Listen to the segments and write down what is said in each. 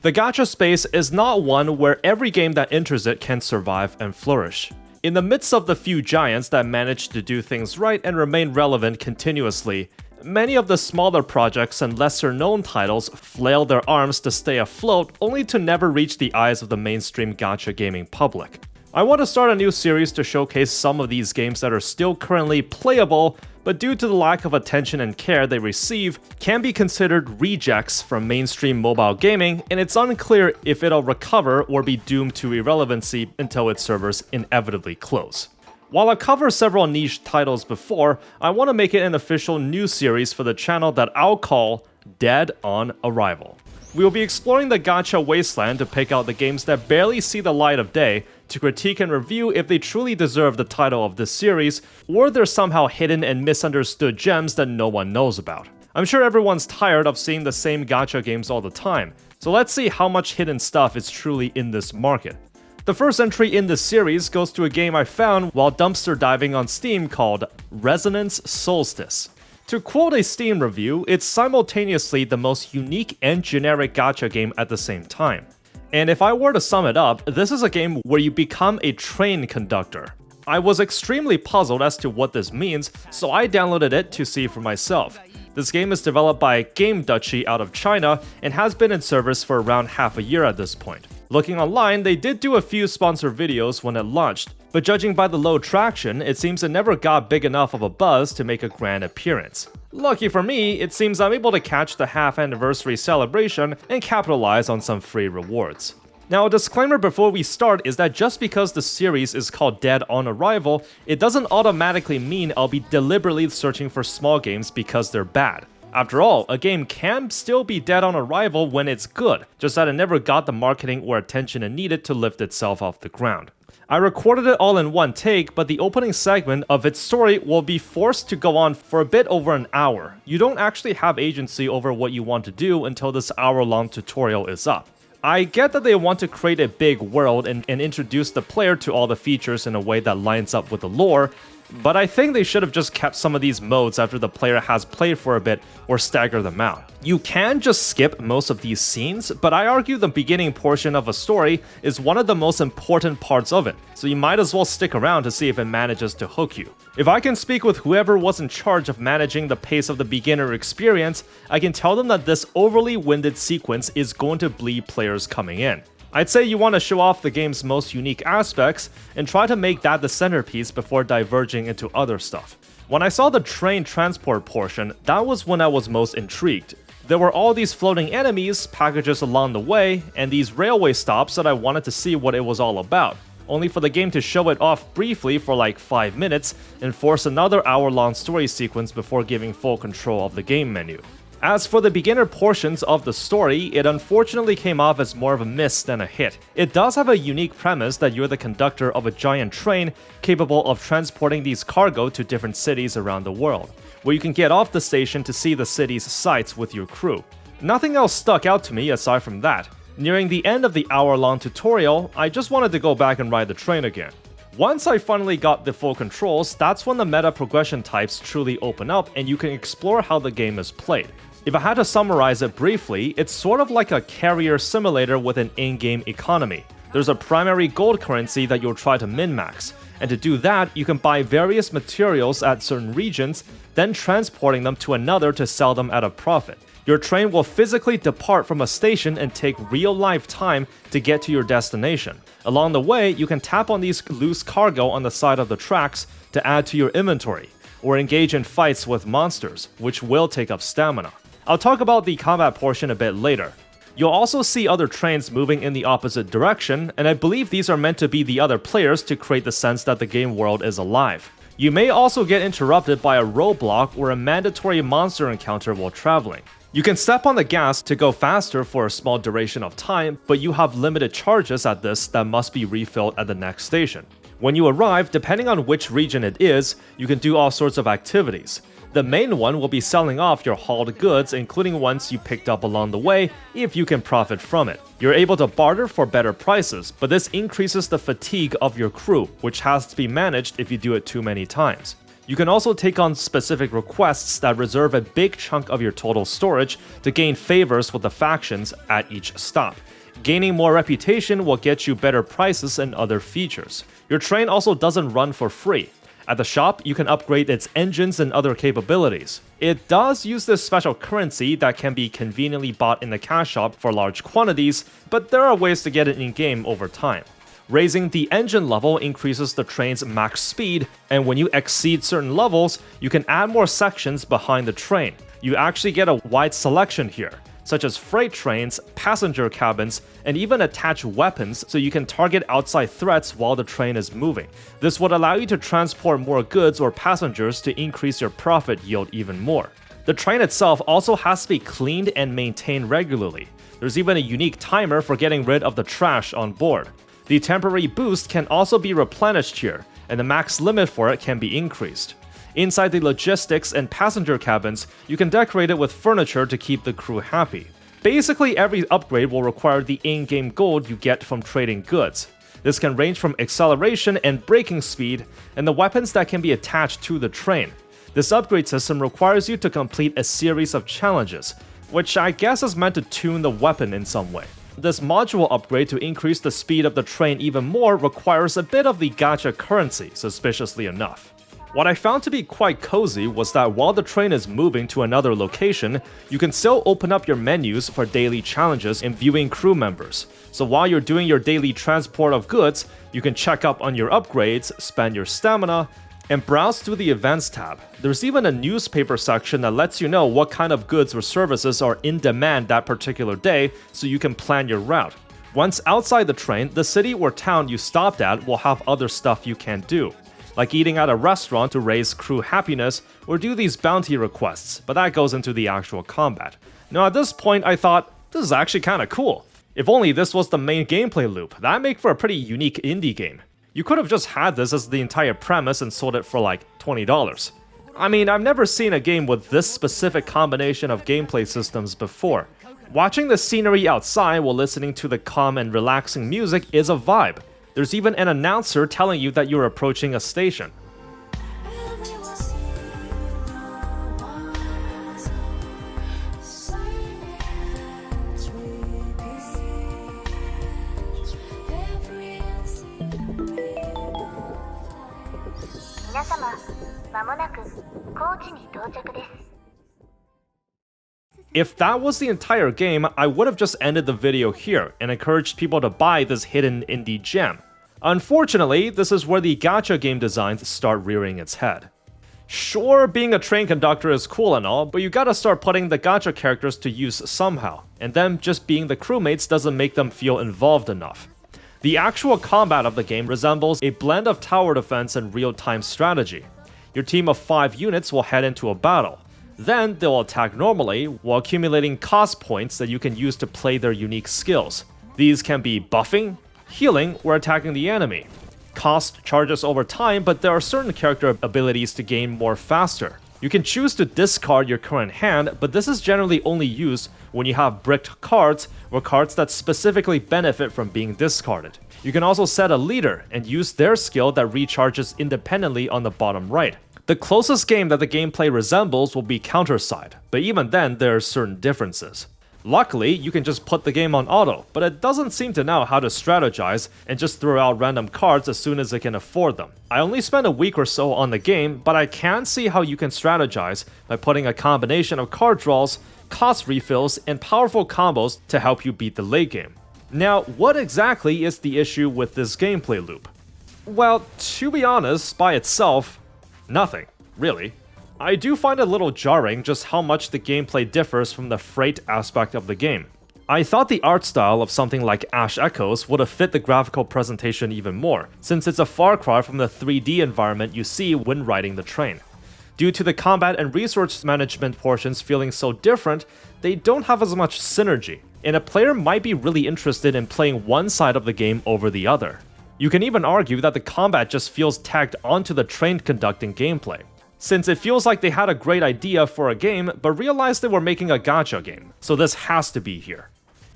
The gacha space is not one where every game that enters it can survive and flourish. In the midst of the few giants that manage to do things right and remain relevant continuously, many of the smaller projects and lesser-known titles flail their arms to stay afloat only to never reach the eyes of the mainstream gacha gaming public. I want to start a new series to showcase some of these games that are still currently playable, but due to the lack of attention and care they receive, can be considered rejects from mainstream mobile gaming, and it's unclear if it'll recover or be doomed to irrelevancy until its servers inevitably close. While I've covered several niche titles before, I want to make it an official new series for the channel that I'll call Dead on Arrival. We will be exploring the gacha wasteland to pick out the games that barely see the light of day, to critique and review if they truly deserve the title of this series, or they're somehow hidden and misunderstood gems that no one knows about. I'm sure everyone's tired of seeing the same gacha games all the time, so let's see how much hidden stuff is truly in this market. The first entry in this series goes to a game I found while dumpster diving on Steam called Resonance Solstice. To quote a Steam review, it's simultaneously the most unique and generic gacha game at the same time. And if I were to sum it up, this is a game where you become a train conductor. I was extremely puzzled as to what this means, so I downloaded it to see for myself. This game is developed by Game Duchy out of China and has been in service for around half a year at this point. Looking online, they did do a few sponsored videos when it launched, but judging by the low traction, it seems it never got big enough of a buzz to make a grand appearance. Lucky for me, it seems I'm able to catch the half-anniversary celebration and capitalize on some free rewards. Now, a disclaimer before we start is that just because the series is called Dead on Arrival, it doesn't automatically mean I'll be deliberately searching for small games because they're bad. After all, a game can still be dead on arrival when it's good, just that it never got the marketing or attention it needed to lift itself off the ground. I recorded it all in one take, but the opening segment of its story will be forced to go on for a bit over an hour. You don't actually have agency over what you want to do until this hour-long tutorial is up. I get that they want to create a big world and introduce the player to all the features in a way that lines up with the lore, but I think they should have just kept some of these modes after the player has played for a bit or stagger them out. You can just skip most of these scenes, but I argue the beginning portion of a story is one of the most important parts of it, so you might as well stick around to see if it manages to hook you. If I can speak with whoever was in charge of managing the pace of the beginner experience, I can tell them that this overly winded sequence is going to bleed players coming in. I'd say you want to show off the game's most unique aspects and try to make that the centerpiece before diverging into other stuff. When I saw the train transport portion, that was when I was most intrigued. There were all these floating enemies, packages along the way, and these railway stops that I wanted to see what it was all about, only for the game to show it off briefly for like 5 minutes and force another hour-long story sequence before giving full control of the game menu. As for the beginner portions of the story, it unfortunately came off as more of a miss than a hit. It does have a unique premise that you're the conductor of a giant train capable of transporting these cargo to different cities around the world, where you can get off the station to see the city's sights with your crew. Nothing else stuck out to me aside from that. Nearing the end of the hour-long tutorial, I just wanted to go back and ride the train again. Once I finally got the full controls, that's when the meta progression types truly open up and you can explore how the game is played. If I had to summarize it briefly, it's sort of like a carrier simulator with an in-game economy. There's a primary gold currency that you'll try to min-max, and to do that, you can buy various materials at certain regions, then transporting them to another to sell them at a profit. Your train will physically depart from a station and take real-life time to get to your destination. Along the way, you can tap on these loose cargo on the side of the tracks to add to your inventory, or engage in fights with monsters, which will take up stamina. I'll talk about the combat portion a bit later. You'll also see other trains moving in the opposite direction, and I believe these are meant to be the other players to create the sense that the game world is alive. You may also get interrupted by a roadblock or a mandatory monster encounter while traveling. You can step on the gas to go faster for a small duration of time, but you have limited charges at this that must be refilled at the next station. When you arrive, depending on which region it is, you can do all sorts of activities. The main one will be selling off your hauled goods, including ones you picked up along the way, if you can profit from it. You're able to barter for better prices, but this increases the fatigue of your crew, which has to be managed if you do it too many times. You can also take on specific requests that reserve a big chunk of your total storage to gain favors with the factions at each stop. Gaining more reputation will get you better prices and other features. Your train also doesn't run for free. At the shop, you can upgrade its engines and other capabilities. It does use this special currency that can be conveniently bought in the cash shop for large quantities, but there are ways to get it in-game over time. Raising the engine level increases the train's max speed, and when you exceed certain levels, you can add more sections behind the train. You actually get a wide selection here, such as freight trains, passenger cabins, and even attach weapons so you can target outside threats while the train is moving. This would allow you to transport more goods or passengers to increase your profit yield even more. The train itself also has to be cleaned and maintained regularly. There's even a unique timer for getting rid of the trash on board. The temporary boost can also be replenished here, and the max limit for it can be increased. Inside the logistics and passenger cabins, you can decorate it with furniture to keep the crew happy. Basically, every upgrade will require the in-game gold you get from trading goods. This can range from acceleration and braking speed, and the weapons that can be attached to the train. This upgrade system requires you to complete a series of challenges, which I guess is meant to tune the weapon in some way. This module upgrade to increase the speed of the train even more requires a bit of the gacha currency, suspiciously enough. What I found to be quite cozy was that while the train is moving to another location, you can still open up your menus for daily challenges and viewing crew members. So while you're doing your daily transport of goods, you can check up on your upgrades, spend your stamina, and browse through the events tab. There's even a newspaper section that lets you know what kind of goods or services are in demand that particular day so you can plan your route. Once outside the train, the city or town you stopped at will have other stuff you can do, like eating at a restaurant to raise crew happiness or do these bounty requests, but that goes into the actual combat. Now at this point I thought, this is actually kinda cool. If only this was the main gameplay loop, that'd make for a pretty unique indie game. You could have just had this as the entire premise and sold it for like $20. I mean, I've never seen a game with this specific combination of gameplay systems before. Watching the scenery outside while listening to the calm and relaxing music is a vibe. There's even an announcer telling you that you're approaching a station. If that was the entire game, I would have just ended the video here and encouraged people to buy this hidden indie gem. Unfortunately, this is where the gacha game designs start rearing its head. Sure, being a train conductor is cool and all, but you gotta start putting the gacha characters to use somehow, and them just being the crewmates doesn't make them feel involved enough. The actual combat of the game resembles a blend of tower defense and real-time strategy. Your team of 5 units will head into a battle. Then they'll attack normally, while accumulating cost points that you can use to play their unique skills. These can be buffing, healing, or attacking the enemy. Cost charges over time, but there are certain character abilities to gain more faster. You can choose to discard your current hand, but this is generally only used when you have bricked cards or cards that specifically benefit from being discarded. You can also set a leader and use their skill that recharges independently on the bottom right. The closest game that the gameplay resembles will be Counterside, but even then there are certain differences. Luckily, you can just put the game on auto, but it doesn't seem to know how to strategize and just throw out random cards as soon as it can afford them. I only spent a week or so on the game, but I can see how you can strategize by putting a combination of card draws, cost refills, and powerful combos to help you beat the late game. Now, what exactly is the issue with this gameplay loop? Well, to be honest, by itself, nothing, really. I do find it a little jarring just how much the gameplay differs from the freight aspect of the game. I thought the art style of something like Ash Echoes would have fit the graphical presentation even more, since it's a far cry from the 3D environment you see when riding the train. Due to the combat and resource management portions feeling so different, they don't have as much synergy, and a player might be really interested in playing one side of the game over the other. You can even argue that the combat just feels tagged onto the train conducting gameplay, since it feels like they had a great idea for a game but realized they were making a gacha game, so this has to be here.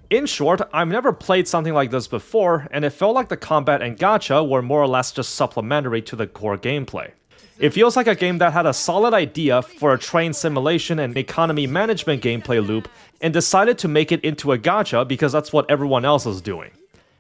In short, I've never played something like this before, and it felt like the combat and gacha were more or less just supplementary to the core gameplay. It feels like a game that had a solid idea for a train simulation and economy management gameplay loop and decided to make it into a gacha because that's what everyone else is doing.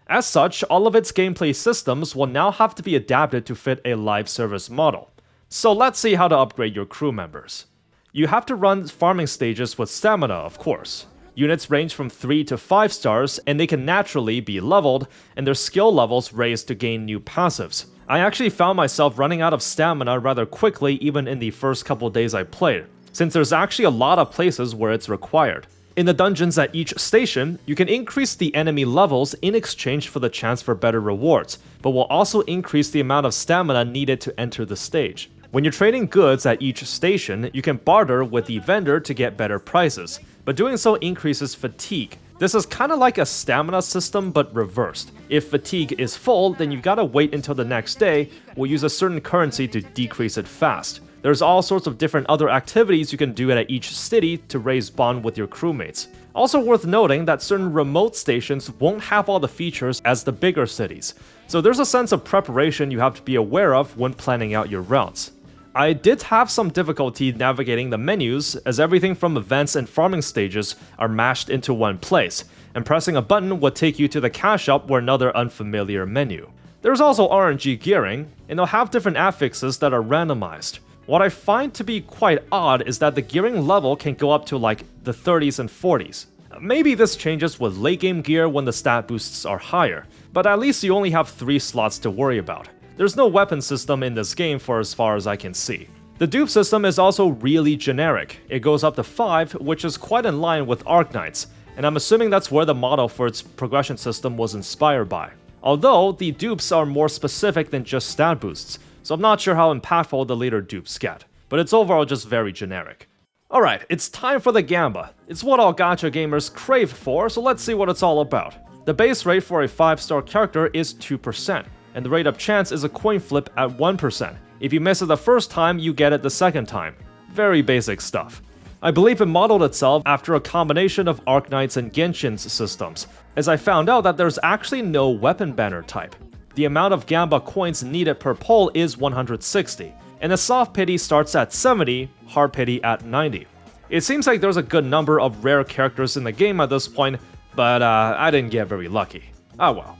As such, all of its gameplay systems will now have to be adapted to fit a live service model. So let's see how to upgrade your crew members. You have to run farming stages with stamina, of course. Units range from 3 to 5 stars, and they can naturally be leveled, and their skill levels raised to gain new passives. I actually found myself running out of stamina rather quickly even in the first couple days I played, since there's actually a lot of places where it's required. In the dungeons at each station, you can increase the enemy levels in exchange for the chance for better rewards, but will also increase the amount of stamina needed to enter the stage. When you're trading goods at each station, you can barter with the vendor to get better prices, but doing so increases fatigue. This is kinda like a stamina system but reversed. If fatigue is full, then you gotta wait until the next day, or use a certain currency to decrease it fast. There's all sorts of different other activities you can do at each city to raise bond with your crewmates. Also worth noting that certain remote stations won't have all the features as the bigger cities, so there's a sense of preparation you have to be aware of when planning out your routes. I did have some difficulty navigating the menus, as everything from events and farming stages are mashed into one place, and pressing a button would take you to the cash shop or another unfamiliar menu. There's also RNG gearing, and they'll have different affixes that are randomized. What I find to be quite odd is that the gearing level can go up to like the 30s and 40s. Maybe this changes with late game gear when the stat boosts are higher, but at least you only have 3 slots to worry about. There's no weapon system in this game for as far as I can see. The dupe system is also really generic. It goes up to 5, which is quite in line with Arknights, and I'm assuming that's where the model for its progression system was inspired by. Although, the dupes are more specific than just stat boosts, so I'm not sure how impactful the later dupes get, but it's overall just very generic. Alright, it's time for the Gamba. It's what all gacha gamers crave for, so let's see what it's all about. The base rate for a 5-star character is 2%. And the rate of chance is a coin flip at 1%. If you miss it the first time, you get it the second time. Very basic stuff. I believe it modeled itself after a combination of Arknights and Genshin's systems, as I found out that there's actually no weapon banner type. The amount of Gamba coins needed per pull is 160, and the soft pity starts at 70, hard pity at 90. It seems like there's a good number of rare characters in the game at this point, but I didn't get very lucky. Ah well.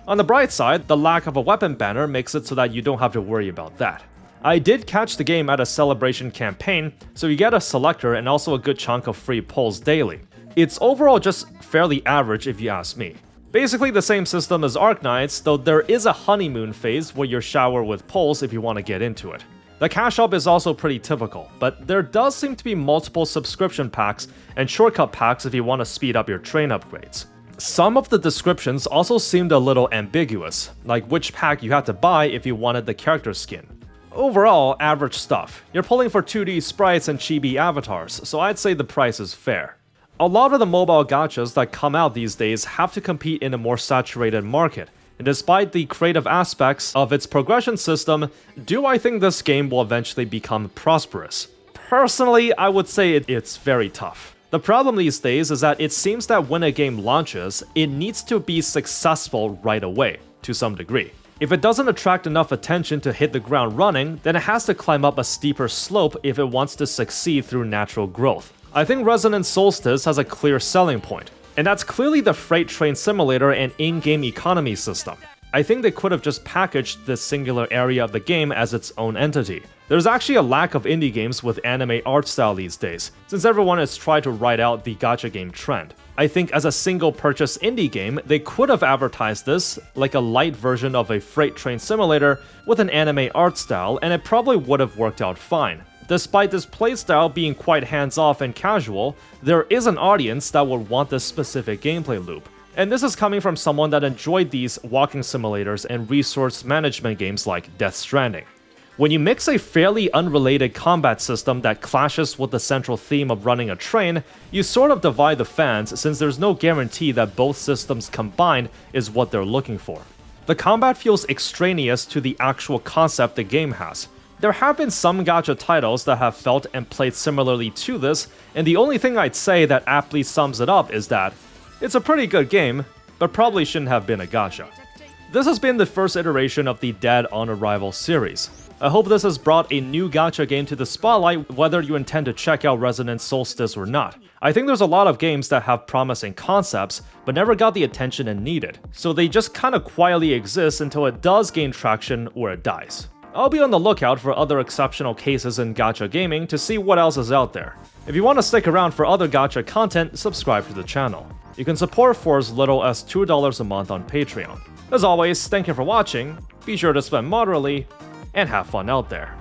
On the bright side, the lack of a weapon banner makes it so that you don't have to worry about that. I did catch the game at a celebration campaign, so you get a selector and also a good chunk of free pulls daily. It's overall just fairly average if you ask me. Basically the same system as Arknights, though there is a honeymoon phase where you shower with pulls if you want to get into it. The cash shop is also pretty typical, but there does seem to be multiple subscription packs and shortcut packs if you want to speed up your train upgrades. Some of the descriptions also seemed a little ambiguous, like which pack you had to buy if you wanted the character skin. Overall, average stuff. You're pulling for 2D sprites and chibi avatars, so I'd say the price is fair. A lot of the mobile gachas that come out these days have to compete in a more saturated market, and despite the creative aspects of its progression system, do I think this game will eventually become prosperous? Personally, I would say it's very tough. The problem these days is that it seems that when a game launches, it needs to be successful right away, to some degree. If it doesn't attract enough attention to hit the ground running, then it has to climb up a steeper slope if it wants to succeed through natural growth. I think Resonance Solstice has a clear selling point, and that's clearly the freight train simulator and in-game economy system. I think they could have just packaged this singular area of the game as its own entity. There's actually a lack of indie games with anime art style these days, since everyone has tried to ride out the gacha game trend. I think as a single purchase indie game, they could have advertised this like a light version of a freight train simulator with an anime art style, and it probably would have worked out fine. Despite this playstyle being quite hands-off and casual, there is an audience that would want this specific gameplay loop. And this is coming from someone that enjoyed these walking simulators and resource management games like Death Stranding. When you mix a fairly unrelated combat system that clashes with the central theme of running a train, you sort of divide the fans since there's no guarantee that both systems combined is what they're looking for. The combat feels extraneous to the actual concept the game has. There have been some gacha titles that have felt and played similarly to this, and the only thing I'd say that aptly sums it up is that it's a pretty good game, but probably shouldn't have been a gacha. This has been the first iteration of the Dead on Arrival series. I hope this has brought a new gacha game to the spotlight, whether you intend to check out Resonant Solstice or not. I think there's a lot of games that have promising concepts, but never got the attention it needed, so they just kinda quietly exist until it does gain traction or it dies. I'll be on the lookout for other exceptional cases in gacha gaming to see what else is out there. If you want to stick around for other gacha content, subscribe to the channel. You can support for as little as $2 a month on Patreon. As always, thank you for watching, be sure to spend moderately, and have fun out there.